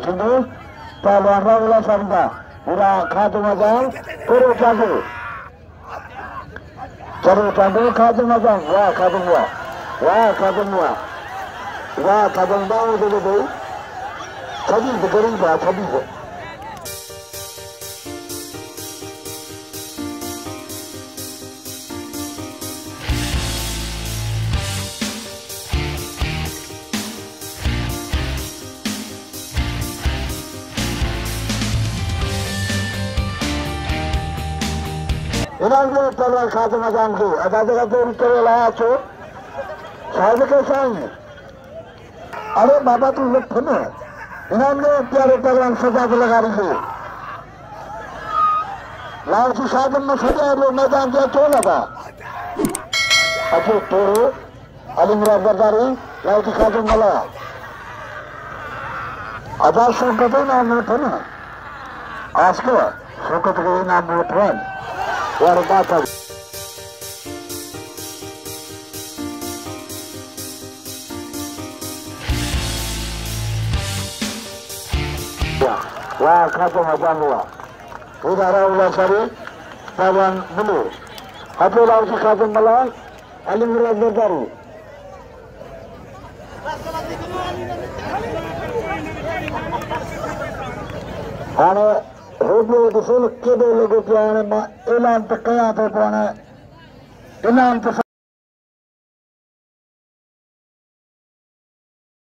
sini Pahluan Raula Sarda Ura Khatu Majang Kuru Cagu Kuru Cagu Khatu Majang Wah Khatu Mua Wah Khatu Mua Wah Khatu Bau Dulu Dulu Tadi Begering Bah Tadi Inang Pahluan Khatu Majang Ku ada jaga turun kerelah cu saya ke sana अरे बाबा तू लोग थे ना इन्होंने प्यारे पहलवान सजा के लगा रही है लाल की साधन में सजा लोग मैदान दिया तो लगा अच्छा तो अलिमरा बरदारी लाल की साधन मला आजाद शौकत नाम थे ना आज के शौकत के नाम थे यार बात है Wah, Khatu Majang Wah. Udara Ula Sari, Pahluan Bulu. Hati Lausi Khatu Malang, Ali Murad Berdari. Ane, Rubu Dusul Kedo Logo Piane, Ilan Tekaya Tepone, Ilan Tekaya